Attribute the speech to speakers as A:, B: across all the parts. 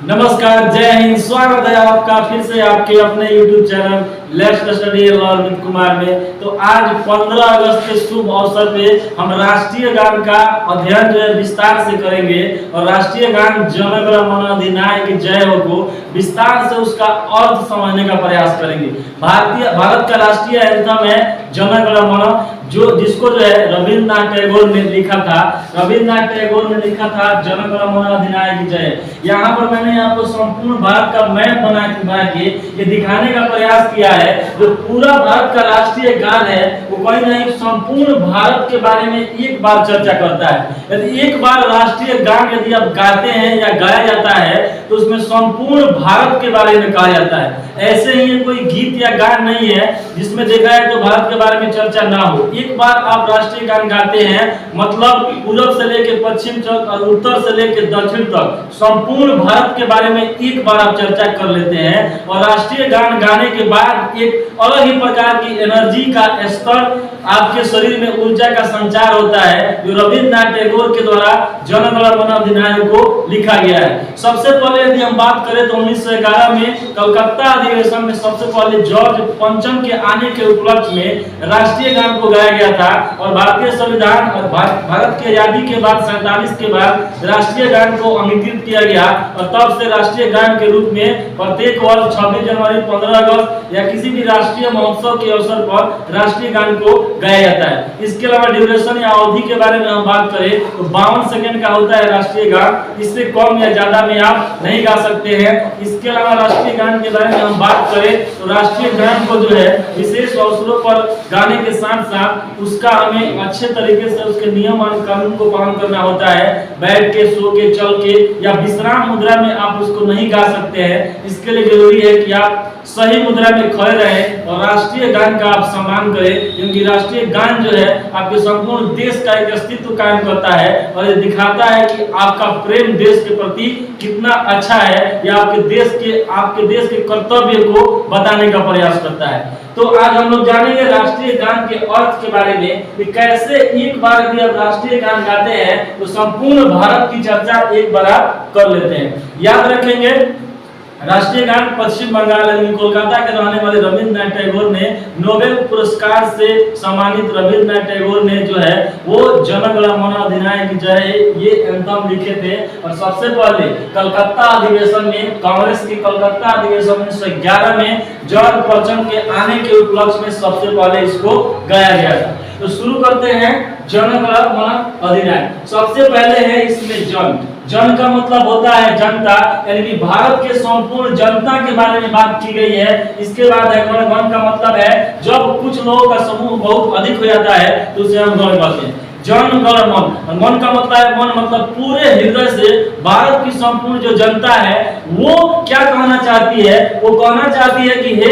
A: नमस्कार, जय हिंद। स्वागत है आपका फिर से आपके अपने YouTube channel let's study law with Kumar में। तो आज 15 अगस्त के शुभ अवसर पे हम राष्ट्रीय गान का अध्ययन जो है विस्तार से करेंगे और राष्ट्रीय गान जन गण मन अधिनायक जय हो को विस्तार से उसका अर्थ समझने का प्रयास करेंगे। भारत का राष्ट्रीय एंथम है जन गण मन, जिसको जो है रविंद्रनाथ टैगोर ने लिखा था। रविंद्रनाथ टैगोर ने लिखा था जन गण मन अधिनायक जय। यहाँ पर मैंने आपको संपूर्ण भारत का मैप बना के ये दिखाने का प्रयास किया है। जो पूरा भारत का राष्ट्रीय गान है वो कहीं नहीं संपूर्ण भारत के बारे में एक बार चर्चा करता है। यदि एक बार राष्ट्रीय गान यदि आप गाते हैं या गाया जाता है तो उसमें संपूर्ण भारत के बारे में कहा जाता है। ऐसे ही कोई गीत या गान नहीं है जिसमें देखा है तो भारत के बारे में चर्चा ना हो। एक बार आप राष्ट्रीय गान गाते हैं मतलब पूर्व से लेकर पश्चिम तक और उत्तर से लेकर दक्षिण तक संपूर्ण भारत के बारे में एक बार आप चर्चा कर लेते हैं। और राष्ट्रीय गान गाने के बाद एक अलग ही प्रकार की एनर्जी का स्तर, आपके शरीर में ऊर्जा का संचार होता है, जो रविंद्रनाथ टैगोर के द्वारा जन गण मन अधिनायक को लिखा गया है। सबसे पहले यदि हम बात करें तो 1911 में कलकत्ता अधिवेशन में सबसे पहले जॉर्ज पंचम के आने के उपलक्ष्य में राष्ट्रीय गान को गाया गया था। और भारतीय संविधान और भारत की आजादी के बाद 47 के बाद राष्ट्रीय गान को अंगीकृत किया गया और तब से राष्ट्रीय गान के रूप में प्रत्येक वर्ष 26 जनवरी, 15 अगस्त या किसी भी राष्ट्रीय महोत्सव के अवसर पर राष्ट्रीय गान को गाया जाता है। इसके अलावा ड्यूरेशन या अवधि के बारे में हम बात करें तो 52 सेकंड का होता है राष्ट्रीय गान, इससे कम या ज्यादा में आप नहीं गा सकते हैं। इसके अलावा राष्ट्रीय गान के बारे में हम बात करें तो राष्ट्रीय गान को जो है विशेष अवसरों पर गाने के साथ साथ उसका हमें अच्छे तरीके से उसके नियम और कानून को पालन करना होता है। बैठ के, सो के, चल के या विश्राम मुद्रा में आप उसको नहीं गा सकते हैं। इसके लिए जरूरी है कि आप सही मुद्रा में खड़े रहें और राष्ट्रीय गान का आप सम्मान करें, क्योंकि राष्ट्रीय गान जो है आपके संपूर्ण देश का एक अस्तित्व कायम करता है और ये दिखाता है कि आपका प्रेम देश के प्रति कितना अच्छा है या आपके देश के कर्तव्य को बताने का प्रयास करता है। तो आज हम लोग जानेंगे राष्ट्रीय गान के अर्थ के बारे में कि कैसे एक बार यदि आप राष्ट्रीय गान गाते हैं तो संपूर्ण भारत की चर्चा एक बार आप कर लेते हैं। याद रखेंगे राष्ट्रीय गान पश्चिम बंगाल यानी कोलकाता के रहने वाले रविंद्रनाथ टैगोर ने नोबेल पुरस्कार से सम्मानित रविंद्रनाथ टैगोर ने जो है वो जन गण मन अधिनायक जय ये एंथम लिखे थे। और सबसे पहले कलकत्ता अधिवेशन में, कांग्रेस के कलकत्ता अधिवेशन में 1911 में जॉर्ज पंचम के आने के उपलक्ष्य में सबसे पहले इसको गाया गया था। तो शुरू करते हैं जन गण मन अधिनायक। सबसे पहले है इसमें जन का मतलब होता है जनता, यानी कि भारत के संपूर्ण जनता के बारे में बात की गई है। इसके बाद है गण का मतलब है जब कुछ लोगों का समूह बहुत अधिक हो जाता है तो उसे हम गण कहते हैं। जन गण मन, मन का मतलब है मन मतलब पूरे हृदय से भारत की संपूर्ण जो जनता है वो क्या कहना चाहती है, वो कहना चाहती है कि हे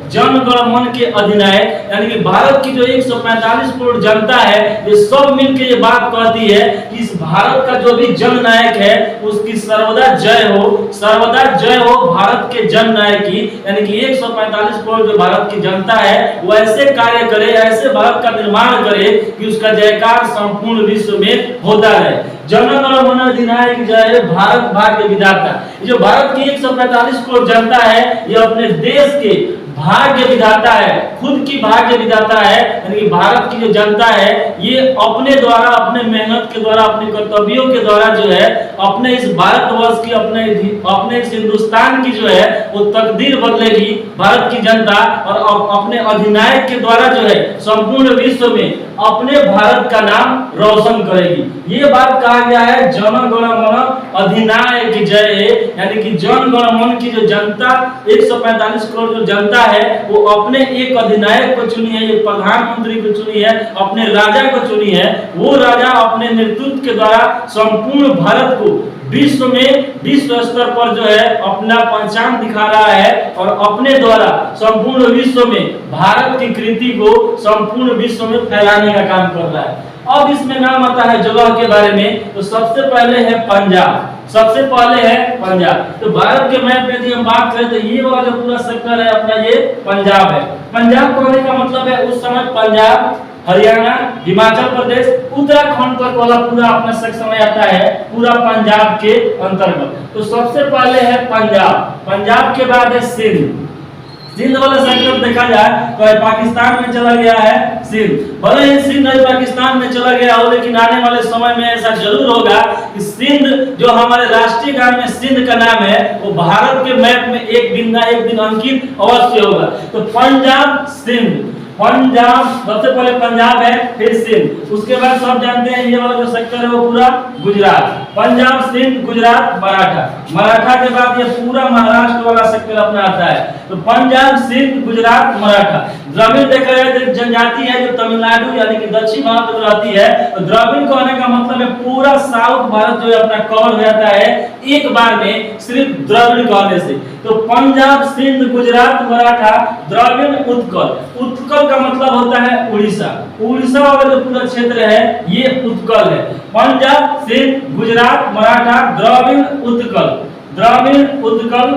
A: जन गण मन के अधिनायक, यानी कि भारत की जो 145 करोड़ जनता है ये सब मिलकर ये बात कहती है कि इस भारत का जो भी जननायक है उसकी सर्वदा जय हो भारत के जननायक की। यानी कि 145 करोड़ जो भारत की जनता है वो ऐसे कार्य करे, ऐसे भारत का निर्माण करे कि उसका जयकार संपूर्ण विश्व में होता रहे। जन गण मन अधिनायक जय भारत भाग्य विधाता। जो भारत की 145 करोड़ जनता है ये अपने देश के भाग्य विधाता है, खुद की भाग्य विधाता है। यानी कि भारत की जो जनता है ये अपने द्वारा, अपने मेहनत के द्वारा, अपने कर्तव्यों के द्वारा जो है अपने इस भारतवर्ष की, अपने इस हिंदुस्तान की जो है वो तकदीर बदलेगी भारत की जनता, और अपने अधिनायक के द्वारा जो है संपूर्ण विश्व में अपने भारत का नाम रोशन करेगी। ये बात कहा गया है जन गण मन अधिनायक जय। यानी कि जन गण मन की जो जनता 145 करोड़ जो जनता है वो अपने एक अधिनायक को चुनी है, ये प्रधानमंत्री को चुनी है, अपने राजा को चुनी है। वो राजा अपने नेतृत्व के द्वारा संपूर्ण भारत को विश्व में, विश्व स्तर पर जो है अपना पहचान दिखा रहा है और अपने द्वारा संपूर्ण विश्व में भारत की कृति को संपूर्ण विश्व में फैलाने का काम कर रहा है। अब इसमें नाम आता है जगह के बारे में। तो सबसे पहले है पंजाब। तो भारत के मैप में यदि हम बात करें तो ये वाला जो पूरा सेक्टर है अपना ये पंजाब है। पंजाब कहने का मतलब है उस समय पंजाब हरियाणा, हिमाचल प्रदेश, उत्तराखंड तक वाला पूरा अपना सेक्शन में आता है, पूरा पंजाब के अंतर्गत। तो सबसे पहले है पंजाब, पंजाब के बाद है सिंध। सिंध वाला सेक्टर देखा जाए तो पाकिस्तान में चला गया है सिंध। भले ही सिंध पाकिस्तान में चला गया हो, लेकिन आने वाले समय में ऐसा जरूर होगा कि सिंध जो हमारे राष्ट्रीय गान में सिंध का नाम है, वो भारत के मैप में एक दिन ना एक दिन अंकित अवश्य होगा। तो पंजाब, सिंध, पंजाब सबसे पहले पंजाब है, फिर सिंध, उसके बाद सब जानते हैं ये वाला जो सेक्टर है वो पूरा गुजरात। पंजाब, सिंध, गुजरात, मराठा, मराठा के बाद ये पूरा महाराष्ट्र वाला सेक्टर अपना आता है। तो पंजाब, सिंध, गुजरात, मराठा। द्रविड़ देखा जाए तो जनजाति है जो तमिलनाडु यानी कि दक्षिण भारत में रहती है। तो द्रविड़ कहने का मतलब है पूरा साउथ भारत जो है अपना कवर हो जाता है एक बार में सिर्फ द्रविड़ कहने से। तो पंजाब, सिंध, गुजरात, मराठा, द्रविड़, उत्कल। उत्कल का मतलब होता है उड़ीसा। उड़ीसा वाला जो पूरा क्षेत्र है ये उत्कल है। पंजाब, सिंध, गुजरात, मराठा, द्रविड़, उत्कल, द्रविड़, उत्कल,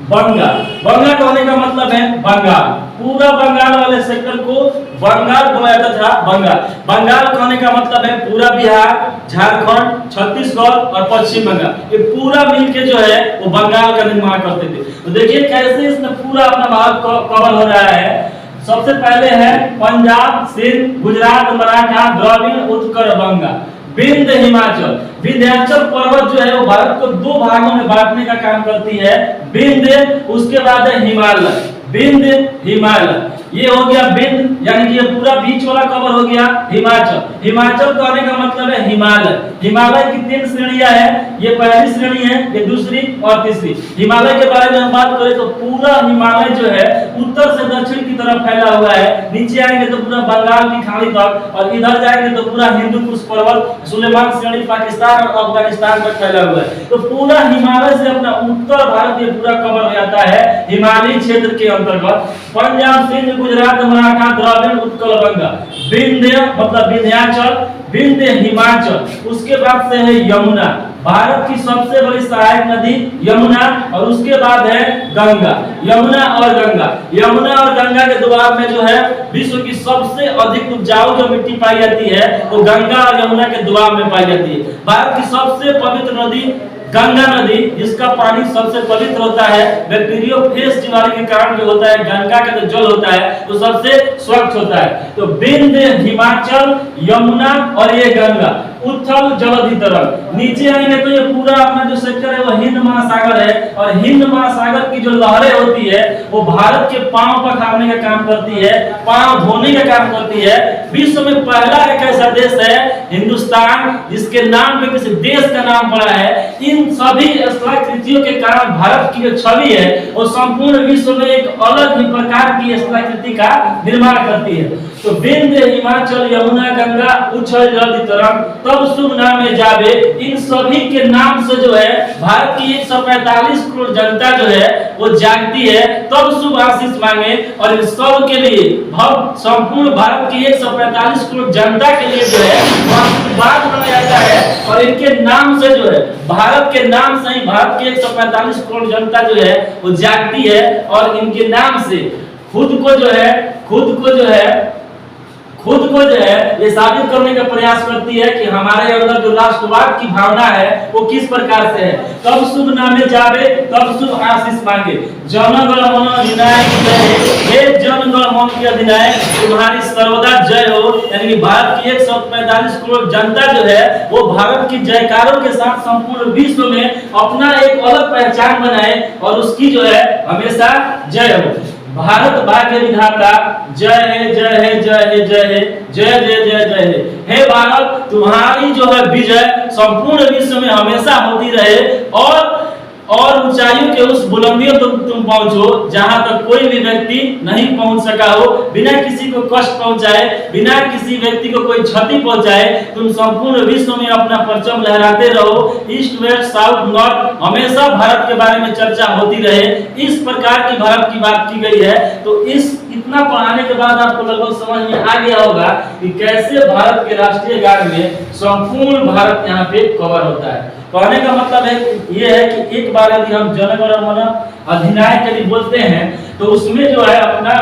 A: बंगाल। बंगाल कहने का मतलब है बंगाल। पूरा बंगाल वाले सेक्टर को बंगाल बोला जाता था। बंगाल, बंगाल कहने का मतलब है पूरा बिहार, झारखंड, छत्तीसगढ़ और पश्चिम बंगाल, ये पूरा मिलके जो है वो बंगाल का निर्माण करते थे। तो देखिए कैसे इसमें पूरा अपना भारत कवर हो रहा है। सबसे पहले है पंजाब, सिंध, गुजरात, मराठा, द्रविड़, उत्कल, बंगाल। विंध्य, हिमाचल। विंध्याचल पर्वत जो है वो भारत को दो भागों में बांटने का काम करती है, विंध्य, उसके बाद है हिमालय। विंध्य, हिमालय, ये हो गया विंध्य यानी कि ये पूरा बीच वाला कवर हो गया। हिमाचल, हिमाचल कहने का मतलब है हिमालय। हिमालय की 3 श्रेणियां हैं, ये पहली श्रेणी है, ये दूसरी और तीसरी। हिमालय के बारे में हम बात करें तो पूरा हिमालय जो है उत्तर से दक्षिण की तरफ फैला हुआ है। नीचे आएंगे तो पूरा बंगाल की खाड़ी तक, और इधर जाएंगे तो पूरा हिंदू कुश पर्वत, सुलेमान श्रेणी, पाकिस्तान और अफगानिस्तान तक फैला हुआ है। तो पूरा हिमालय से अपना उत्तर भारत ये पूरा कवर हो जाता है हिमालयी क्षेत्र के अंतर्गत। पंजाब, सिंध, गुजरात, मराठा, द्रविड़, उत्कल, बंगाल। विंध्य मतलब विंध्याचल, विंध्य, हिमाचल, उसके बाद से है यमुना, भारत की सबसे बड़ी सहायक नदी यमुना, और उसके बाद है गंगा। यमुना और गंगा, यमुना और गंगा के दोआब में जो है विश्व की सबसे अधिक उपजाऊ जो मिट्टी पाई जाती है वो गंगा और यमुना के दोआब में पाई जाती है। भारत की सबसे पवित्र नदी गंगा नदी, जिसका पानी सबसे पवित्र होता है, बैक्टीरियोफेज बीमारी के कारण जो होता है गंगा का जो जल होता है वो सबसे स्वच्छ होता है। तो विंध्य, हिमाचल, यमुना और ये गंगा। उथल जलधि तरंग, नीचे आएंगे तो ये पूरा अपना जो सेक्टर है वो हिंद महासागर है, और हिंद महासागर की जो लहरें होती है वो भारत के पांव पखारने का काम करती है, पांव धोने का काम करती है। विश्व में पहला एक ऐसा देश है हिंदुस्तान जिसके नाम पे किसी देश का नाम पड़ा है। इन सभी स्थलाकृतियों के कारण भारत की जो छवि है वो संपूर्ण विश्व में एक अलग ही प्रकार की स्थलाकृति का निर्माण करती है। तो विंध्य, हिमाचल, यमुना, गंगा, उछल जलधि तरंग, तब शुभ नाम जावे, इन सभी के नाम से जो है भारत की 145 करोड़ जनता जो है वो जागती है, तब शुभ आशीष मांगे। और इन सब के लिए संपूर्ण भारत की 145 करोड़ जनता के लिए जो है आशीर्वाद बनाया जाता है, और इनके नाम से जो है भारत के नाम से ही भारत की 145 करोड़ जनता जो है वो जागती है, और इनके नाम से खुद को जो है ये साबित करने का प्रयास करती है कि हमारे अंदर जो राष्ट्रवाद की भावना है वो किस प्रकार से है। तब शुभ नामे जावे, तब शुभ आशीष मांगे। जन गण मन अधिनायक जय, हे जन गण मन की अधिनायक तुम्हारी सर्वदा जय हो। यानी कि भारत की 145 करोड़ जनता जो है वो भारत की जयकारों के साथ संपूर्ण विश्व में अपना एक अलग पहचान बनाए, और उसकी जो है हमेशा जय हो। भारत भाग्य विधाता जय है, जय है, जय है, जय है, जय जय जय जय है। हे भारत, तुम्हारी जो है विजय संपूर्ण विश्व में हमेशा होती रहे, और ऊंचाइयों के उस बुलंदियों तक तुम पहुंचो जहां तक कोई भी व्यक्ति नहीं पहुंच सका हो, बिना किसी को कष्ट पहुंचाए, बिना किसी व्यक्ति को कोई क्षति पहुंचाए। तुम संपूर्ण विश्व में अपना परचम लहराते रहो। ईस्ट, वेस्ट, साउथ, नॉर्थ, हमेशा भारत के बारे में चर्चा होती रहे। इस प्रकार की भारत की बात की गई है। तो इतना पढ़ाने के बाद आपको लगभग समझ में आ गया होगा कि कैसे भारत के राष्ट्रीय गान में संपूर्ण भारत यहाँ पे कवर होता है। कहने का मतलब है ये है कि एक बार यदि हम जन गण मन अधिनायक यदि बोलते हैं तो उसमें जो है अपना